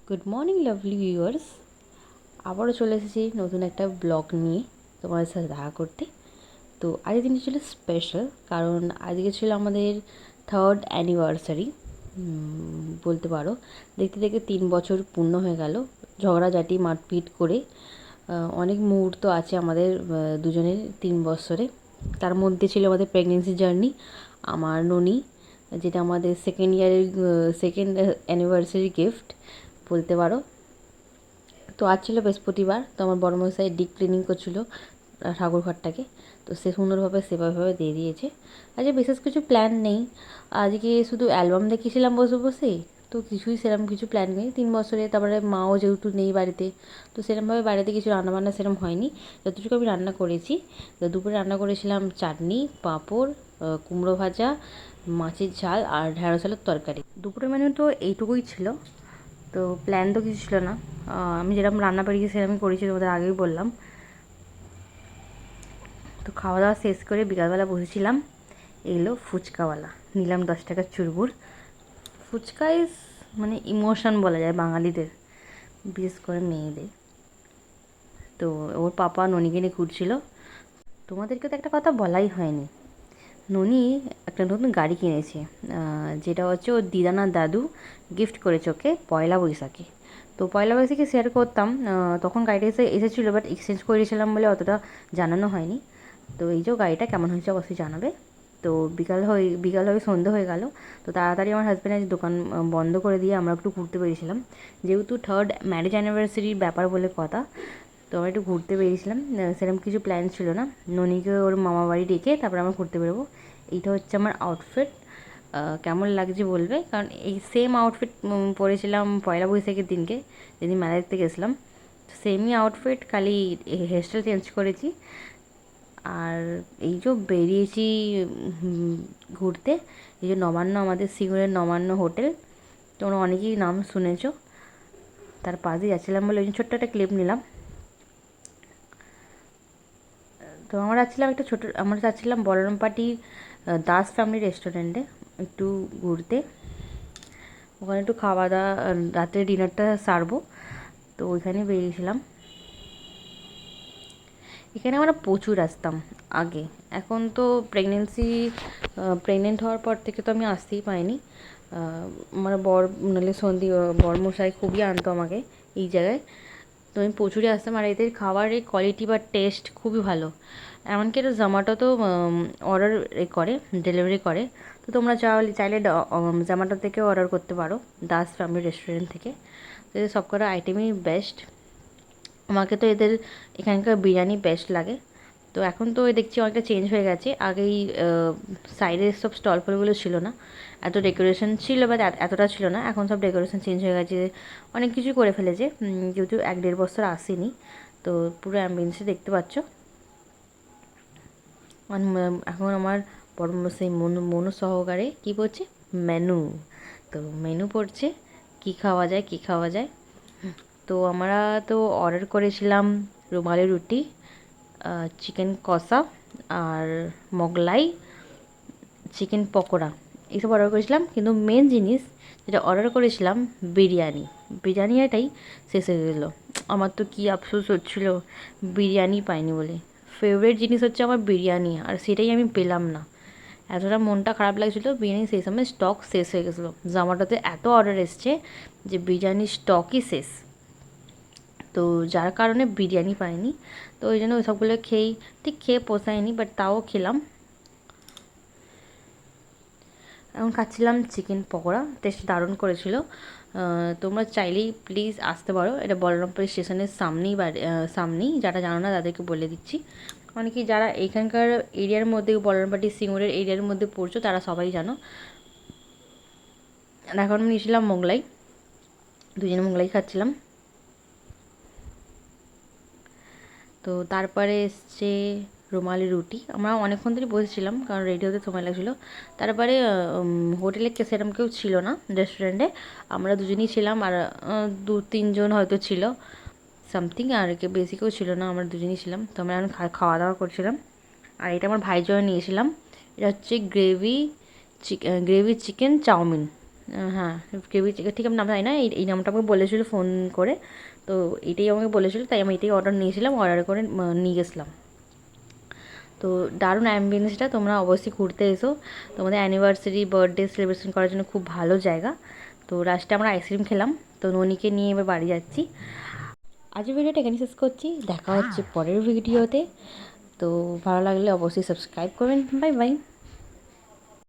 Good morning lovely viewers, আবারও চলে এসেছি নতুন একটা ব্লগ নিয়ে তোমাদের সাথে দেখা করতে। তো আজকের দিনটি ছিল স্পেশাল, কারণ আজকে ছিল আমাদের থার্ড অ্যানিভার্সারি বলতে পারো। দেখতে দেখতে 3 বছর পূর্ণ হয়ে গেল, ঝগড়াঝাটি মারপিট করে। অনেক মুহূর্ত আছে আমাদের দুজনের 3 বছরে। তার মধ্যে ছিল আমাদের প্রেগনেন্সি জার্নি, আমার ননি, যেটা আমাদের সেকেন্ড অ্যানিভার্সারি গিফট বলতে পারো। তো আজ ছিল বৃহস্পতিবার, তো আমার বড়মশাই ডিপ ক্লিনিং করছিলো ঠাকুরঘরটাকে। তো সে সুন্দরভাবে সেভাবে দিয়ে দিয়েছে। আজকে বিশেষ কিছু প্ল্যান নেই, আজকে শুধু অ্যালবাম দেখিয়েছিলাম বসে বসে। তো কিছুই সেরকম কিছু প্ল্যান নেই 3 বছরে। তারপরে মাও যেহেতু নেই বাড়িতে, তো সেরকমভাবে বাড়িতে কিছু রান্নাবান্না সেরকম হয়নি। যতটুকু আমি রান্না করেছি, তো দুপুরে রান্না করেছিলাম চাটনি, পাঁপড়, কুমড়ো ভাজা, মাছের ঝাল আর ঢেঁড়স আলুর তরকারি। দুপুরের মেনু তো এইটুকুই ছিল। তো প্ল্যান তো কিছু ছিল না, আমি যেরকম রান্না পেরেছি সেরকমই করেছি, তোমাদের আগেই বললাম। তো খাওয়া দাওয়া শেষ করে বিকালবেলা বসেছিলাম, এলো ফুচকাওয়ালা, নিলাম 10 টাকার চুরমুর। ফুচকা ইজ মানে ইমোশন বলা যায় বাঙালিদের, বিশেষ করে মেয়েদের। তো ওর পাপা ননিকে নিয়ে ঘুরছিল। তোমাদেরকে তো একটা কথা বলাই হয়নি, ননি একটা নতুন গাড়ি কিনেছে, যেটা হচ্ছে ওর দিদা দাদু গিফট করেছে ওকে পয়লা বৈশাখে। তো পয়লা বৈশাখে শেয়ার করতাম, তখন গাড়িটা এসেছিলো, বাট এক্সচেঞ্জ করেছিলাম বলে অতটা জানানো হয়নি। তো এই যে গাড়িটা কেমন হয়েছে অবশ্যই জানাবে। তো বিকাল হয়ে সন্ধে হয়ে গেল। তো তাড়াতাড়ি আমার হাজব্যান্ড আজ দোকান বন্ধ করে দিয়ে আমরা একটু ঘুরতে বেরিয়েছিলাম, যেহেতু থার্ড ম্যারেজ অ্যানিভার্সারির ব্যাপার বলে কথা। তো আমরা একটু ঘুরতে বেরিয়েছিলাম, সেরকম কিছু প্ল্যান ছিল না। ননিকে ওর মামা বাড়ি রেখে তারপর আমরা ঘুরতে বেরোবো। এইটা হচ্ছে আমার আউটফিট, কেমন লাগছে বলবে, কারণ এই সেম আউটফিট পরেছিলাম পয়লা বৈশাখের দিনকে, যেদিন মেলা দেখতে গেছিলাম। সেমই আউটফিট, খালি হেয়ারস্টাইল চেঞ্জ করেছি। আর এই যে বেরিয়েছি ঘুরতে, এই যে নবান্ন, আমাদের সিঙ্গুরের নবান্ন হোটেল, তোমরা অনেকেই নাম শুনেছো। তার পাশেই যাচ্ছিলাম বলে ওই জন্য ছোট্ট একটা ক্লিপ নিলাম। তো আমরা যাচ্ছিলাম বলরামপাটি দাস ফ্যামিলি রেস্টুরেন্টে একটু ঘুরতে। ওখানে একটু খাওয়া দাওয়া, রাতের ডিনারটা সারবো, তো ওইখানে বেরিয়েছিলাম। এখানে আমরা প্রচুর আসতাম আগে, এখন তো প্রেগনেন্ট হওয়ার পর থেকে তো আমি আসতেই পাইনি। আমার নাহলে বরমশাই খুবই আনতো আমাকে এই জায়গায়। তো আমি প্রচুরই আসতাম, আর এদের খাবারের কোয়ালিটি বা টেস্ট খুবই ভালো। এমনকি এটা জোম্যাটো অর্ডার করে, ডেলিভারি করে। তো তোমরা চাইলে জোম্যাটো থেকে অর্ডার করতে পারো, দাস ফ্যামিলি রেস্টুরেন্ট থেকে। তো এদের সবকটা আইটেমই বেস্ট। আমাকে তো এদের এখানকার বিরিয়ানি বেস্ট লাগে। তো এখন তো দেখছি অনেকটা চেঞ্জ হয়ে গেছে, আগেই সাইডের সব স্টল ফলগুলো ছিল না, এত ডেকোরেশন ছিল, বাট এতটা ছিল না। এখন সব ডেকোরেশন চেঞ্জ হয়ে গেছে, অনেক কিছু করে ফেলেছে। যেহেতু 1-1.5 বছর আসেনি, তো পুরো অ্যাম্বিয়েন্সে দেখতে পাচ্ছ। এখন আমার সেই মনু সহকারে কী পড়ছে, মেনু। তো মেনু পড়ছে, কী খাওয়া যায় কী খাওয়া যায়। তো আমরা তো অর্ডার করেছিলাম রুমালি রুটি, চিকেন কষা, আর মোগলাই, চিকেন পকোড়া, এইসব অর্ডার করেছিলাম। কিন্তু মেন জিনিস যেটা অর্ডার করেছিলাম, বিরিয়ানিটাই শেষ হয়ে গেলো। আমার তো কী আফসোস হচ্ছিলো বিরিয়ানি পাইনি বলে। ফেভারিট জিনিস হচ্ছে আমার বিরিয়ানি, আর সেটাই আমি পেলাম না। এতটা মনটা খারাপ লাগছিলো। বিরিয়ানি সেই সময় স্টক শেষ হয়ে গেছিলো, জোম্যাটোতে এত অর্ডার এসছে যে বিরিয়ানির স্টকই শেষ। তো যার কারণে বিরিয়ানি পাইনি। তো ওই জন্য ওই সবগুলো খেয়ে পোষায়নি, বাট তাও খেলাম। এখন খাচ্ছিলাম চিকেন পকোড়া, টেস্ট দারুণ করেছিল। তোমরা চাইলেই প্লিজ আসতে পারো, এটা বলরামপুর স্টেশনের সামনেই। যারা জানো না তাদেরকে বলে দিচ্ছি। অনেকেই যারা এইখানকার এরিয়ার মধ্যে, বলরামপাটি সিঙ্গুরের এরিয়ার মধ্যে পড়ছো, তারা সবাই জানো। এখন আমি নিয়েছিলাম মোগলাই, দুজনে মোগলাই খাচ্ছিলাম। তো তারপরে এসছে রুমালি রুটি। আমরা অনেকক্ষণ ধরে বসেছিলাম, কারণ রেডি হতে সময় লাগছিলো। তারপরে হোটেলে সেরকম কেউ ছিল না রেস্টুরেন্টে, আমরা দুজনেই ছিলাম, আর 2-3 জন হয়তো ছিল সামথিং, আর বেশি কেউ ছিল না, আমরা দুজনেই ছিলাম। তো আমরা এখন খাওয়া দাওয়া করছিলাম। আর এটা আমার ভাইয়ের জন্য নিয়েছিলাম, এটা হচ্ছে গ্রেভি চিকেন চাউমিন। হ্যাঁ কেবি ঠিক আমি নাম জানি না, এই নামটা আমাকে বলেছিলো ফোন করে, তো এটাই আমাকে বলেছিলো, তাই আমি এটাই অর্ডার নিয়েছিলাম, অর্ডার করে নিয়ে গেছিলাম। তো দারুণ অ্যাম্বিয়েন্সটা, তোমরা অবশ্যই ঘুরতে এসো, তোমাদের অ্যানিভার্সারি বার্থডে সেলিব্রেশন করার জন্য খুব ভালো জায়গা। তো লাস্টে আমরা আইসক্রিম খেলাম, তো ননিকে নিয়ে এবার বাড়ি যাচ্ছি। আজকের ভিডিওটা এখানে শেষ করছি, দেখা হচ্ছে পরের ভিডিওতে। তো ভালো লাগলে অবশ্যই সাবস্ক্রাইব করবেন। Bye bye.